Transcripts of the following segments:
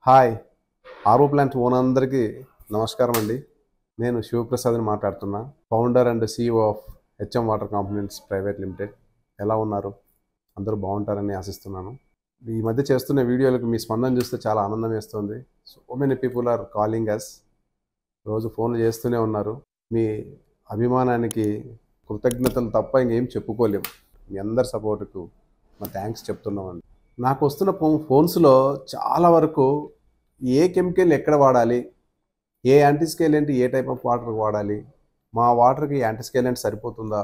Hi RO plant ఓనర్లందరికీ నమస్కారం అండి. నేను శివప్రసాద్ని మాట్లాడుతున్నా, founder and CEO of HM water components private limited. ఎలా ఉన్నారు? అందరూ బాగుంటారని ఆశిస్తున్నాను. ఈ మధ్య చేస్తున్న వీడియోలకు మీ స్పందన చూస్తే చాలా ఆనందం వేస్తుంది. So many people are calling us. రోజు ఫోన్లు చేస్తూనే ఉన్నారు. మీ అభిమానానికి కృతజ్ఞతలు తప్ప ఇంకేం చెప్పుకోలేము. మీ అందరి సపోర్టుకు మా థ్యాంక్స్ చెప్తున్నామండి. నాకు వస్తున్న ఫోన్స్లో చాలా వరకు ఏ కెమికల్ ఎక్కడ వాడాలి, ఏ యాంటీస్కేలెంట్ ఏ టైప్ ఆఫ్ వాటర్కి వాడాలి, మా వాటర్కి యాంటీస్కేలెంట్ సరిపోతుందా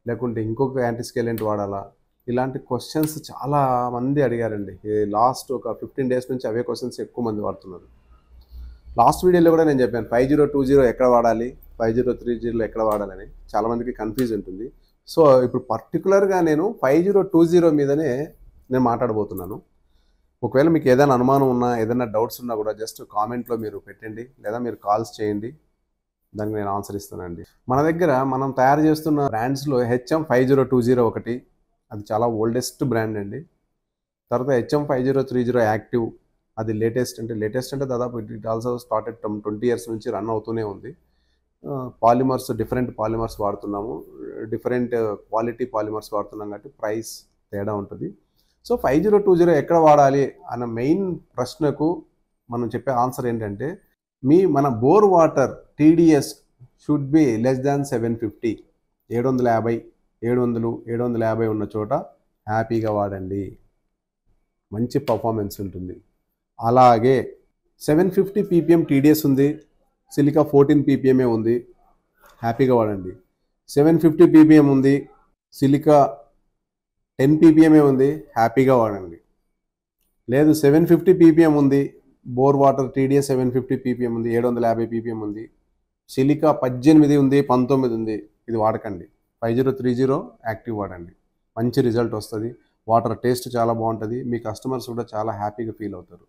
లేకుంటే ఇంకొక యాంటీస్కేలెంట్ వాడాలా, ఇలాంటి క్వశ్చన్స్ చాలా మంది అడిగారండి. లాస్ట్ ఒక 15 days నుంచి అవే క్వశ్చన్స్ ఎక్కువ మంది వాడుతున్నారు. లాస్ట్ వీడియోలో కూడా నేను చెప్పాను 5020 ఎక్కడ వాడాలి, 5030 ఎక్కడ వాడాలని. చాలామందికి కన్ఫ్యూజ్ ఉంటుంది. సో ఇప్పుడు పర్టికులర్గా నేను 5020 మీదనే నేను మాట్లాడబోతున్నాను. ఒకవేళ మీకు ఏదైనా అనుమానం ఉన్నా, ఏదైనా డౌట్స్ ఉన్నా కూడా జస్ట్ కామెంట్లో మీరు పెట్టండి, లేదా మీరు కాల్స్ చేయండి, దానికి నేను ఆన్సర్ ఇస్తానండి. మన దగ్గర మనం తయారు చేస్తున్న బ్రాండ్స్లో హెచ్ఎం 5020 ఒకటి, అది చాలా ఓల్డెస్ట్ బ్రాండ్ అండి. తర్వాత హెచ్ఎం 5030 యాక్టివ్, అది లేటెస్ట్ అంటే దాదాపు ఇట్ ఆల్సో స్టార్టెడ్ 20 years నుంచి రన్ అవుతూనే ఉంది. పాలిమర్స్, డిఫరెంట్ పాలిమర్స్ వాడుతున్నాము, డిఫరెంట్ క్వాలిటీ పాలిమర్స్ వాడుతున్నాం కాబట్టి ప్రైస్ తేడా ఉంటుంది. సో 5020 ఎక్కడ వాడాలి అన్న మెయిన్ ప్రశ్నకు మనం చెప్పే ఆన్సర్ ఏంటంటే, మన bore water TDS should be less than 750, 750, 700, 750 ఉన్న చోట హ్యాపీగా వాడండి, మంచి పర్ఫార్మెన్స్ ఉంటుంది. అలాగే 750 ppm టీడీఎస్ ఉంది, సిలికా 14 ppm ఉంది, హ్యాపీగా వాడండి. 750 ppm ఉంది, సిలికా 10 ppm ఉంది, హ్యాపీగా వాడండి. లేదు 750 ppm ఉంది, బోర్ వాటర్ టీడీఎస్ 750 ppm ఉంది, 750 ppm ఉంది, సిలికా 18 ఉంది, 19 ఉంది, ఇది వాడకండి. 5030 యాక్టివ్ వాడండి, మంచి రిజల్ట్ వస్తుంది. వాటర్ టేస్ట్ చాలా బాగుంటుంది. మీ కస్టమర్స్ కూడా చాలా హ్యాపీగా ఫీల్ అవుతారు.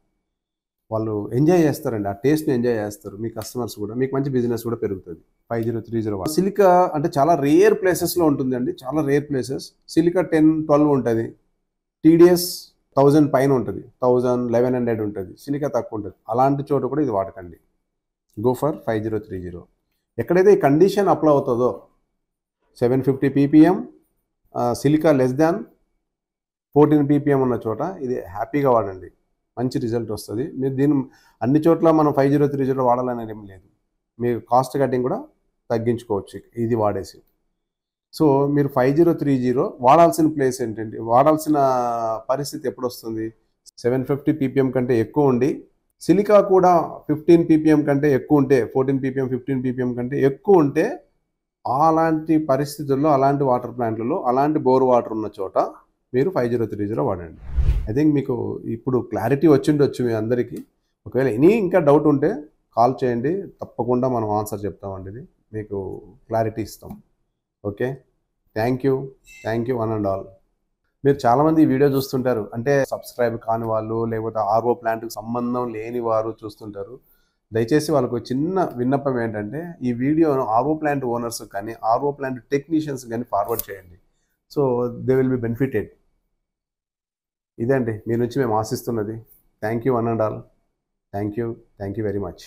వాళ్ళు ఎంజాయ్ చేస్తారండి, ఆ టేస్ట్ని ఎంజాయ్ చేస్తారు. మీ కస్టమర్స్ కూడా, మీకు మంచి బిజినెస్ కూడా పెరుగుతుంది. 5030 సిలికా అంటే చాలా రేర్ ప్లేసెస్లో ఉంటుంది అండి, చాలా రేర్ ప్లేసెస్. సిలికా 10-12 ఉంటుంది, టీడీఎస్ 1000 పైన ఉంటుంది, 1100 ఉంటుంది, సిలికా తక్కువ ఉంటుంది. అలాంటి చోట కూడా ఇది వాడకండి. Go for 5030. ఎక్కడైతే ఈ కండిషన్ అప్లై అవుతుందో 750 ppm, silica less than 14 ppm ఉన్న చోట ఇది హ్యాపీగా వాడండి, మంచి రిజల్ట్ వస్తుంది. మీరు దీన్ని అన్ని చోట్ల మనం 5030 వాడాలనేది ఏం లేదు. మీరు కాస్ట్ కటింగ్ కూడా తగ్గించుకోవచ్చు ఇది వాడేసి. సో మీరు 5030 వాడాల్సిన ప్లేస్ ఏంటంటే, వాడాల్సిన పరిస్థితి ఎప్పుడు వస్తుంది? 750 ppm కంటే ఎక్కువ ఉండి, సిలికా కూడా 15 ppm కంటే ఎక్కువ ఉంటే, 14 ppm 15 ppm కంటే ఎక్కువ ఉంటే, అలాంటి పరిస్థితుల్లో, అలాంటి వాటర్ ప్లాంట్లలో, అలాంటి బోర్ వాటర్ ఉన్న చోట మీరు 5030 వాడండి. ఐ థింక్ మీకు ఇప్పుడు క్లారిటీ వచ్చిండొచ్చు మీ అందరికీ. ఒకవేళ ఇంకా డౌట్ ఉంటే కాల్ చేయండి, తప్పకుండా మనం ఆన్సర్ చెప్తామండి, ఇది మీకు క్లారిటీ ఇస్తాం. Okay, thank you one and all. మీరు చాలామంది ఈ వీడియో చూస్తుంటారు, అంటే సబ్స్క్రైబ్ కాని వాళ్ళు, లేకపోతే ఆర్ఓ ప్లాంట్కి సంబంధం లేని వారు చూస్తుంటారు. దయచేసి వాళ్ళకు చిన్న విన్నపం ఏంటంటే, ఈ వీడియోను ఆర్ఓ ప్లాంట్ ఓనర్స్ కానీ, ఆర్ఓ ప్లాంట్ టెక్నీషియన్స్ కానీ ఫార్వర్డ్ చేయండి. So they will be benefited. ఇదే అండి మీ నుంచి మేము ఆశిస్తున్నది. Thank you one and all. Thank you very much.